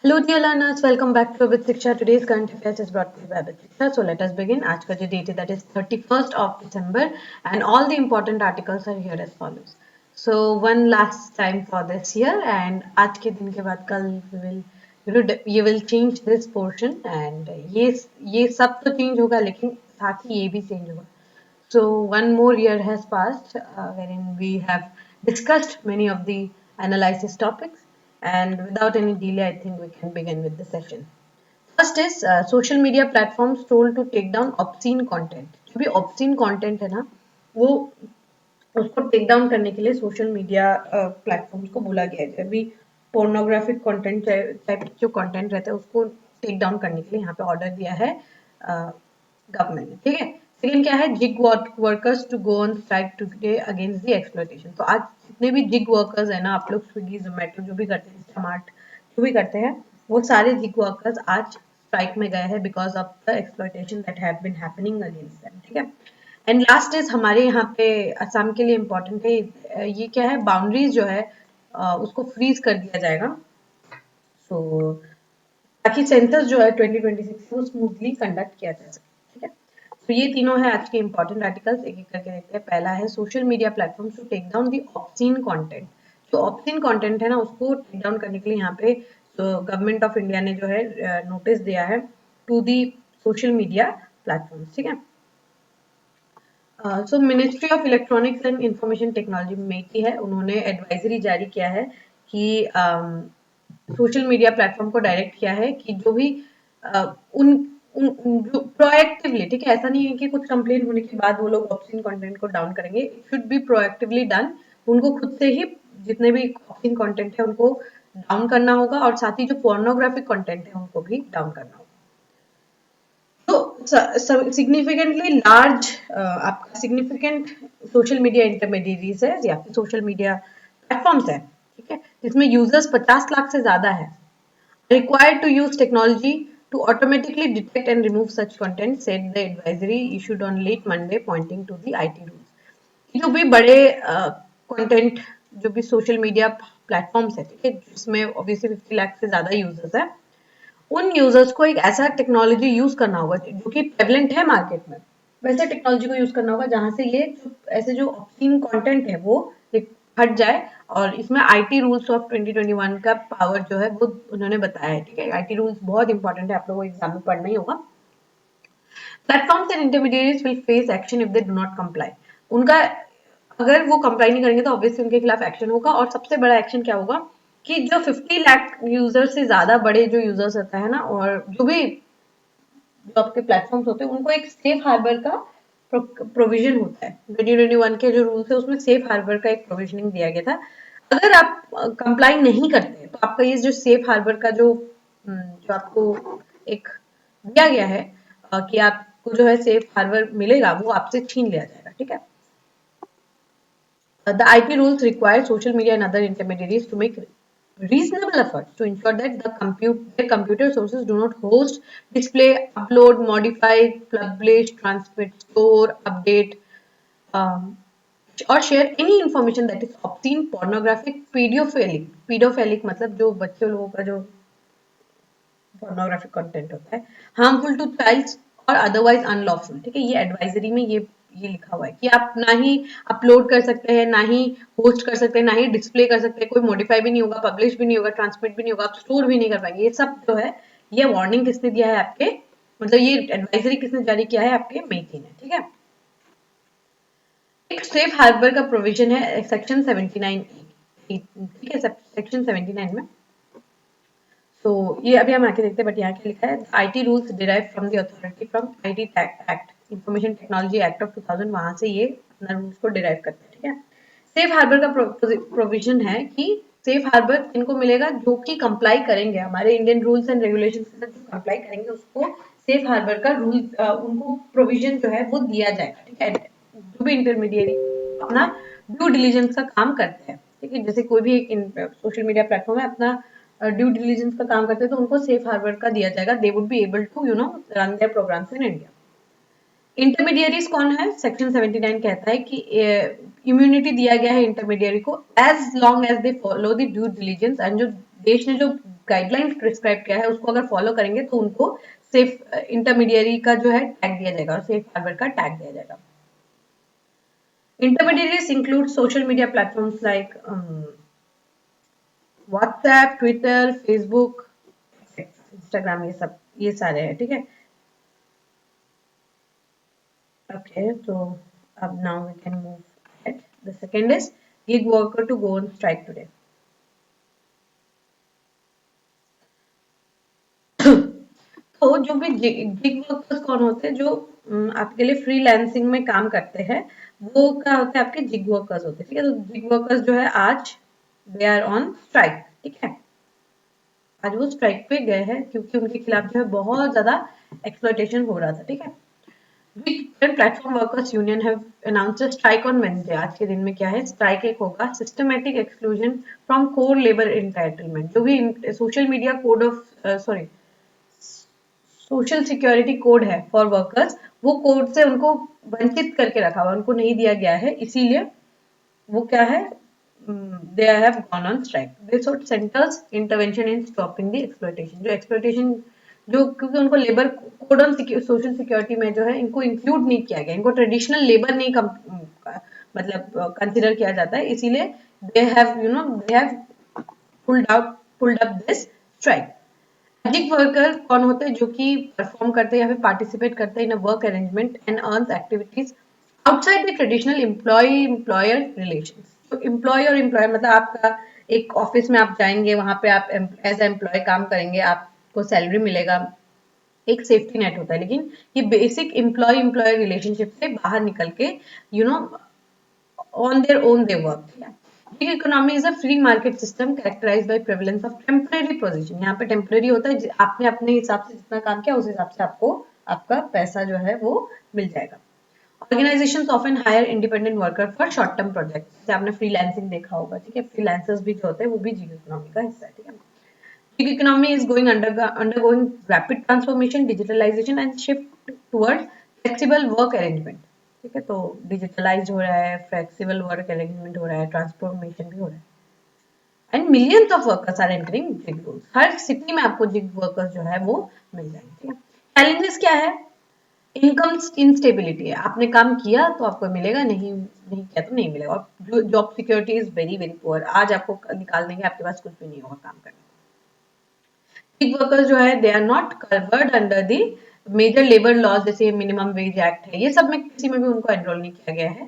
Hello dear learners, welcome back to Abid Shiksha. Today's current affairs is brought to you by Abid Shiksha. So let us begin. आज का जो date है that is 31st of December and all the important articles are here as follows. So one last time for this year and आज के दिन के बाद कल you will change this portion and ये सब तो change होगा लेकिन साथ ही ये भी change होगा. So one more year has passed wherein we have discussed many of the analysis topics and without any delay I think we can begin with the session. First is social media platforms told to take down obscene content. जो भी obscene content है ना वो उसको take down करने के लिए social media platforms को बोला गया है. जब भी पोर्नोग्राफिक कंटेंट टाइप जो कंटेंट रहता है उसको टेक डाउन करने के लिए यहाँ पे ऑर्डर दिया है गवर्नमेंट ने. ठीक है. सेकंड क्या है, gig workers to go on strike today against the exploitation. तो आज जितने भी जिग वर्कर्स है ना, आप लोग स्विगी जोमेटो जो भी करते हैं, इंस्टामार्ट जो भी करते हैं, वो सारे जिग वर्कर्स आज स्ट्राइक में गए हैं because of the exploitation that have been happening against them. ठीक है. एंड लास्ट इज हमारे यहाँ पे असम के लिए इम्पोर्टेंट है. ये क्या है, बाउंड्रीज जो है उसको फ्रीज कर दिया जाएगा. सो ताकि सेंसस जो है 2026 वो स्मूथली कंडक्ट किया जा सके. ठीक है. तो ये तीनों है आज के इंपॉर्टेंट आर्टिकल्स. एक एक करके देखते हैं. पहला है social media platform to take down the obscene content. जो ऑब्सीन कंटेंट है ना उसको टेक डाउन करने के लिए यहाँ पे गवर्नमेंट ऑफ इंडिया ने जो है नोटिस दिया है to the social media platform. ठीक है. So ministry of electronics and information technology MeitY है, उन्होंने एडवाइजरी जारी किया है कि सोशल मीडिया प्लेटफॉर्म को डायरेक्ट किया है कि जो भी उन जो प्रोएक्टिवली, ठीक है, ऐसा नहीं है कि कुछ कंप्लेन होने के बाद वो लोग ऑब्सीन कंटेंट को डाउन करेंगे. It should be proactively done. उनको खुद से ही जितने भी ऑब्सीन कंटेंट है उनको डाउन करना होगा और साथ ही जो पोर्नोग्राफिक कंटेंट है उनको भी डाउन करना होगा. तो सिग्निफिकेंटली लार्ज आपका सिग्निफिकेंट सोशल मीडिया इंटरमीडिएरीज है या फिर सोशल मीडिया प्लेटफॉर्म्स है, ठीक है, जिसमें यूजर्स 50 लाख से ज्यादा है, required to use technology to automatically detect and remove such content, said the advisory issued on late Monday, pointing to the IT rules. जो भी बड़े कंटेंट जो भी सोशल मीडिया प्लेटफॉर्म्स है, ठीक है, जिसमें ऑब्वियसली 50 लाख से ज्यादा यूजर्स है, उन यूजर्स को एक ऐसा टेक्नोलॉजी यूज करना होगा जो कि प्रेवलेंट है मार्केट में. वैसे टेक्नोलॉजी को यूज करना होगा जहां से ये ऐसे जो ऑब्सीन कंटेंट है वो हट जाए. और इसमें आईटी रूल्स ऑफ 2021 का पावर जो है वो उन्होंने बताया है. ठीक है. आईटी रूल्स बहुत इंपॉर्टेंट है, आप लोगों को एग्जाम में पढ़ना ही होगा. Platforms and intermediates will face action if they do not comply. उनका अगर वो कंप्लाई नहीं करेंगे तो ऑब्वियसली उनके खिलाफ एक्शन होगा. और सबसे बड़ा एक्शन क्या होगा कि जो 50 लाख यूजर से ज्यादा बड़े जो यूजर्स होता है ना, और जो भी जो आपके प्लेटफॉर्म्स होते हैं, उनको एक सेफ हार्बर का प्रोविजन होता है. 2021 के जो रूल्स है उसमें सेफ हार्बर का एक प्रोविजनिंग दिया गया था. अगर आप कंप्लाई नहीं करते तो आपका ये जो सेफ हार्बर का जो आपको एक दिया गया है कि आपको जो है सेफ हार्बर मिलेगा वो आपसे छीन लिया जाएगा. ठीक है. The IP rules require social media and other intermediaries to make reasonable efforts to ensure that their computer sources do not host, display, upload, modify, publish, transmit, store, update, um, or share any information that is obscene, pornographic, pedophilic. Pedophilic मतलब जो बच्चे लोगों का जो pornographic content होता है, harmful to child's और otherwise unlawful. ठीक है. ये एडवाइजरी में ये लिखा हुआ है कि आप ना ही अपलोड कर सकते हैं, ना ही होस्ट कर सकते हैं, ना ही डिस्प्ले कर सकते हैं, कोई मॉडिफाई भी नहीं होगा, पब्लिश भी नहीं होगा, ट्रांसमिट भी नहीं होगा, आप स्टोर भी नहीं कर पाएंगे. ये सब जो है ये वार्निंग किसने दिया है आपके, मतलब ये एडवाइजरी किसने जारी किया है आपके मेटी ने. ठीक है. एक सेफ हार्बर का प्रोविजन है सेक्शन 79. ठीक है. सेक्शन 79 में तो ये अभी हम आके देखते हैं, बट यहाँ क्या लिखा है, IT rules derive from the authority from IT act, information technology act of 2000, वहां से ये अपना रूल्स को डिराइव करते हैं. ठीक है. सेफ हार्बर का प्रोविजन है कि सेफ हार्बर इनको मिलेगा जो कि कंप्लाई करेंगे हमारे इंडियन रूल्स एंड रेगुलेशन के साथ, जो कंप्लाई करेंगे उसको सेफ हार्बर का रूल उनको प्रोविजन जो है वो दिया जाएगा. ठीक है. जो भी इंटरमीडिएट अपना ड्यू डिलीजेंस का काम करते हैं. ठीक है. जैसे कोई भी एक सोशल मीडिया प्लेटफॉर्म है अपना ड्यू डिलीजेंस का काम करते हैं तो उनको सेफ हार्बर का दिया जाएगा. They would be able to run their programmes in India. Intermediaries कौन है, सेक्शन 79 कहता है कि इम्यूनिटी दिया गया है इंटरमीडिएरी को as long as they follow the due diligence, and जो देश ने जो गाइडलाइंस प्रिस्क्राइब किया है उसको अगर फॉलो करेंगे तो उनको सेफ इंटरमीडियरी का जो है टैग दिया जाएगा और सेफ हार्बर का टैग दिया जाएगा। Intermediaries include social media platforms like WhatsApp, Twitter, Facebook, Instagram, ये सब ये सारे हैं, ठीक है। Okay, so now we can move ahead. The second is gig worker to go on strike today. तो जो भी गिग वर्कर्स कौन होते हैं, जो आपके लिए फ्रीलांसिंग में काम करते हैं, वो क्या होते हैं, आपके जिग वर्कर्स होते हैं, ठीक है। तो जिग वर्कर्स जो है आज दे आर ऑन स्ट्राइक, ठीक है। आज वो स्ट्राइक पे गए हैं क्योंकि उनके खिलाफ जो है बहुत ज्यादा एक्सप्लॉयटेशन हो रहा था, ठीक है। Big platform workers union have announced a strike on Wednesday. आज के दिन में क्या है, स्ट्राइक एक होगा, systematic exclusion from core labour entitlement. जो भी social media code of sorry social security code है फॉर वर्कर्स, वो कोड से उनको वंचित करके रखा हुआ, उनको नहीं दिया गया है, इसीलिए वो क्या है, they have gone on strike. This centres intervention in stopping the exploitation. जो एक्सप्लॉयटेशन जो क्योंकि उनको labour code on social security में जो है इनको इंक्लूड नहीं किया गया, इनको ट्रेडिशनल लेबर नहीं मतलब कंसिडर किया जाता है, इसीलिए they have pulled up this strike. Gig worker कौन होते हैं, जो कि परफॉर्म करते हैं या फिर पार्टिसिपेट करते हैं in a work arrangement and earns activities outside the traditional employ employer relations. तो एम्प्लॉय और एम्प्लॉयर मतलब आपका एक ऑफिस में आप जाएंगे, वहां पे आप एज एम्प्लॉय काम करेंगे, आपको सैलरी मिलेगा, एक सेफ्टी नेट होता है, लेकिन ये बेसिक एम्प्लॉय एम्प्लॉयर रिलेशनशिप से बाहर निकल के on their own they work. Gig economy is a free market system characterized by prevalence of temporary position. यहाँ पे temporary होता है, आपने अपने हिसाब से जितना काम किया उस हिसाब से आपको आपका पैसा जो है वो मिल जाएगा। Organizations often hire independent worker for short term projects. जैसे आपने freelancing देखा होगा, ठीक है, freelancers भी जो होते हैं वो भी gig economy का हिस्सा है, ठीक है। Gig economy is undergoing rapid transformation, digitalization and shift towards flexible work arrangement. ठीक है, तो डिजिटलाइज हो रहा है, फ्लेक्सिबल वर्क अरेंजमेंट हो रहा है, ट्रांसफॉर्मेशन भी हो रहा है, and millions of workers are entering gig roles. हर सिटी में आपको जिग वर्कर्स जो है वो मिल जाएंगे, ठीक है। चैलेंजेस क्या है, इनकम इंस्टेबिलिटी है, आपने काम किया तो आपको मिलेगा, नहीं नहीं किया तो नहीं मिलेगा, और job security is very very poor, आज आपको निकाल देंगे, आपके पास कुछ भी नहीं होगा काम करने। गिग वर्कर्स जो है they are not covered under the major labour laws, जैसे मिनिमम वेज एक्ट है, ये सब में किसी में भी उनको एनरोल नहीं किया गया है।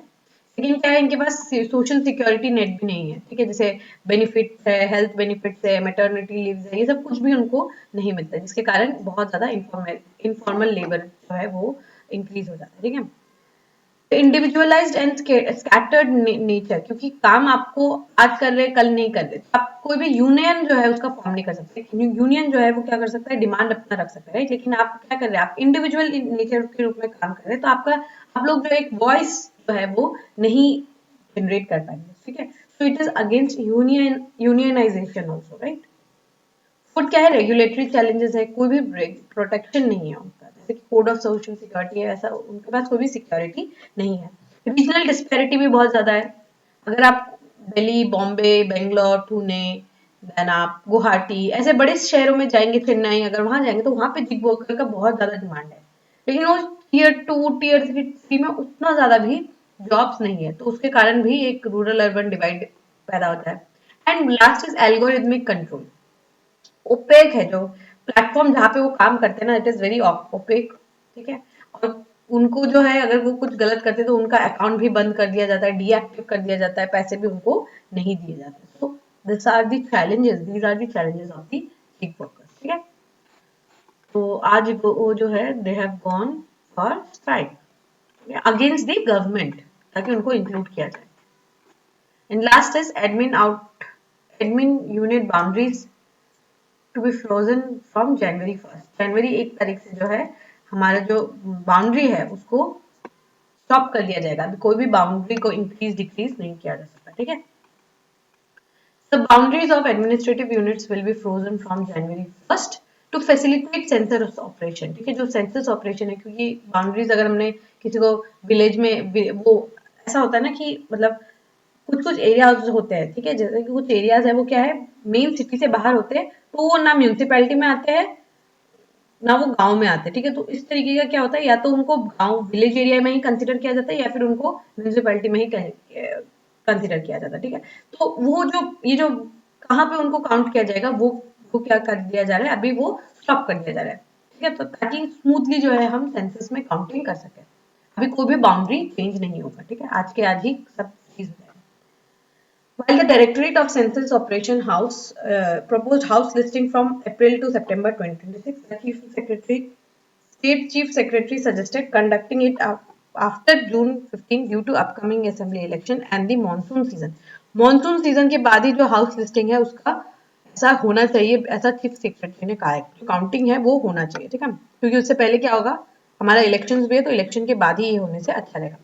लेकिन क्या है, इनके पास सोशल सिक्योरिटी नेट भी नहीं है, ठीक है, जैसे बेनिफिट्स है, हेल्थ बेनिफिट्स है, मैटरनिटी लीव्स है, ये सब कुछ भी उनको नहीं मिलता, जिसके कारण बहुत ज्यादा इनफॉर्मल लेबर जो है वो इंक्रीज हो जाता है, ठीक है। इंडिविजुअलाइज्ड एंड स्कैटर्ड नेचर, क्योंकि काम आपको आज कर रहे कल नहीं कर रहे, आप कोई भी यूनियन जो है उसका फॉर्म नहीं कर सकते। यूनियन जो है वो क्या कर सकता है, डिमांड अपना रख सकता है, राइट, लेकिन आप क्या कर रहे हैं, आप इंडिविजुअल नेचर के रूप में काम कर रहे हैं, तो आप लोग जो एक वॉइस जो है वो नहीं जनरेट कर पाएंगे, ठीक है। So it is against unionisation also, right. Food क्या है, रेगुलेटरी चैलेंजेस है, कोई भी प्रोटेक्शन नहीं है उनका, जैसे कि कोड ऑफ सोशल सिक्योरिटी है, ऐसा उनके पास कोई भी सिक्योरिटी नहीं है। रीजनल डिस्पैरिटी भी बहुत ज्यादा है, अगर आप दिल्ली, बॉम्बे, बेंगलोर, पुणे, देन आप गुवाहाटी ऐसे बड़े शहरों में जाएंगे, चेन्नई अगर वहां जाएंगे तो वहां पे जिग वर्कर का बहुत ज्यादा डिमांड है, लेकिन वो टीयर 2 टीयर 3 में उतना ज्यादा भी जॉब्स नहीं है, तो उसके कारण भी एक रूरल अर्बन डिवाइड पैदा होता है। And last is algorithmic control, opaque है जो प्लेटफॉर्म जहाँ पे वो काम करते हैं ना, इट इज वेरी ओपेक, ठीक है। और उनको जो है अगर वो कुछ गलत करते तो उनका अकाउंट भी बंद कर दिया जाता है, डीएक्टिव कर दिया जाता है, पैसे भी उनको नहीं दिए जाते। So this are the challenges, these are the challenges of the gig workers, ठीक है। तो आज वो जो है they have gone for strike against the government, ताकि उनको इंक्लूड किया जाए। And last is admin unit boundaries to be frozen from January 1st। जनवरी 1 तारीख से जो है हमारा जो बाउंड्री है उसको स्टॉप कर दिया जाएगा, कोई भी बाउंड्री को इंक्रीज डिक्रीज नहीं किया जा सकता, ठीक है। The boundaries of administrative units will be frozen from January 1st to facilitate census operation, ठीक है। जो सेंसस ऑपरेशन है, क्योंकि बाउंड्रीज अगर हमने किसी को विलेज में वो ऐसा होता है ना कि मतलब कुछ कुछ एरियाज होते हैं, ठीक है, जैसे कि कुछ एरियाज है वो क्या है, मेन सिटी से बाहर होते हैं, तो वो ना म्यूनिसिपैलिटी में आते हैं ना वो गांव में आते हैं, ठीक है। तो इस तरीके का क्या होता है, या तो उनको गांव विलेज एरिया में ही कंसिडर किया जाता है या फिर उनको म्यूनिसिपैलिटी में ही कंसिडर किया जाता है, ठीक है। तो वो जो ये जो कहाँ पे उनको काउंट किया जाएगा वो क्या कर दिया जा रहा है, अभी वो स्टॉप कर दिया जा रहा है, ठीक है, तो ताकि स्मूथली जो है हम सेंसस में काउंटिंग कर सकें। अभी कोई भी बाउंड्री चेंज नहीं होगा, ठीक है, आज के आज ही सब चीज हो जाएगा। While the Directorate of Census Operation House proposed house listing from April to September 2026, the State Chief Secretary suggested conducting it after June 15 due to upcoming assembly election and the monsoon season. Monsoon season के बाद ही जो house listing है उसका ऐसा होना चाहिए, ऐसा chief secretary ने कहा है, जो काउंटिंग है वो होना चाहिए, ठीक है, क्योंकि उससे पहले क्या होगा, हमारा इलेक्शंस भी है, तो इलेक्शन के बाद ही ये होने से अच्छा रहेगा।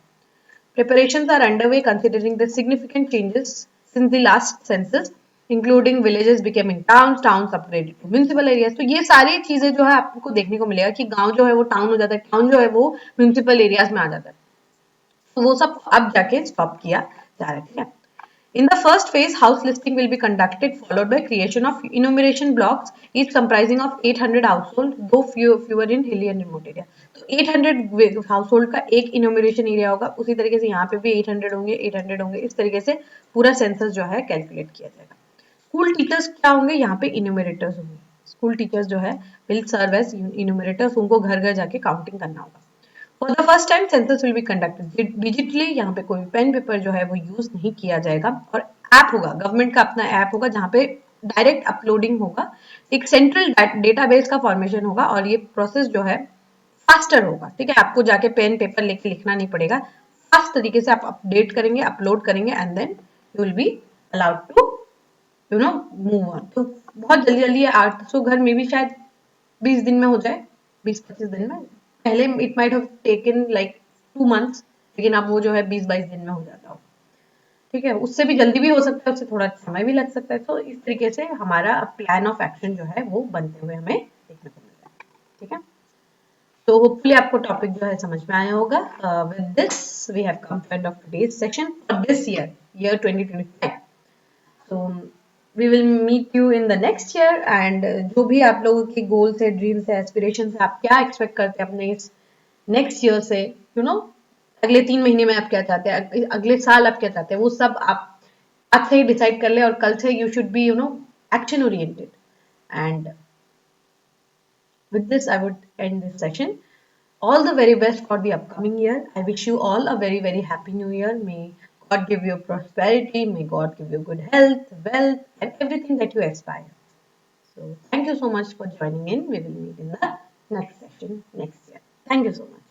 Preparations are underway considering the significant changes since the last census, including villages becoming towns, towns upgraded to municipal areas. तो ये सारी चीजें जो है आपको देखने को मिलेगा कि गांव जो है वो टाउन हो जाता है, टाउन जो है वो म्यूनिसिपल एरियाज में आ जाता है, तो वो सब अब जाके स्टॉप किया जा रहा है, ठीक है। In the first phase, house listing will be conducted, followed by creation of enumeration blocks, each comprising of 800 households, though fewer in hilly and remote area. तो 800 हाउसहोल्ड का एक इनोमिनेशन एरिया होगा, उसी तरीके से यहाँ पे भी 800 होंगे, 800 होंगे, इस तरीके से पूरा सेंसस जो है कैलकुलेट किया जाएगा। स्कूल टीचर्स क्या होंगे, यहाँ पे इनोमिनेटर्स होंगे। स्कूल टीचर्स जो है विल सर्व एज इनोमिनेटर्स, उनको घर घर जाके काउंटिंग करना होगा। For the first time census will be conducted digitally, यहाँ पे कोई पेन पेपर जो है वो यूज नहीं किया जाएगा, और ऐप होगा, गवर्नमेंट का अपना ऐप होगा जहाँ पे डायरेक्ट अपलोडिंग होगा, एक सेंट्रल डेटाबेस का फॉर्मेशन होगा, और ये प्रोसेस जो है फास्टर होगा, ठीक है, आपको जाके पेन पेपर लेके लिखना नहीं पड़ेगा, फास्ट तरीके से आप अपडेट करेंगे, अपलोड करेंगे, and then you will be allowed to move on. तो बहुत जल्दी जल्दी 800 घर में भी शायद 20 दिन में हो जाए, 20-25 दिन में। पहले it might have taken like 2 months, लेकिन अब वो जो है 20-22 दिन में हो जाता हो, ठीक है, उससे भी जल्दी भी हो सकता है, उससे थोड़ा समय भी लग सकता है। तो इस तरीके से हमारा प्लान ऑफ एक्शन जो है वो बनते हुए हमें देखने को मिल रहा है, ठीक है। तो होपफुली आपको टॉपिक जो है समझ में आया होगा। With this we have come to end of today's section for this year 2025। So we will meet you in the next year, and जो भी आप लोगों के गोल्स है, ड्रीम्स है, एस्पिरेशन है, आप क्या एक्सपेक्ट करते हैं अपने इस नेक्स्ट ईयर से, अगले 3 महीने में आप क्या चाहते हैं, अगले साल आप क्या चाहते हैं, वो सब आप आज से ही डिसाइड कर ले, और कल से you should be action oriented. And with this I would end this session. All the very best for the upcoming year. I wish you all a very, very happy new year. May God give you prosperity. May God give you good health, wealth, and everything that you aspire. So, thank you so much for joining in. We will meet in the next session next year. Thank you so much.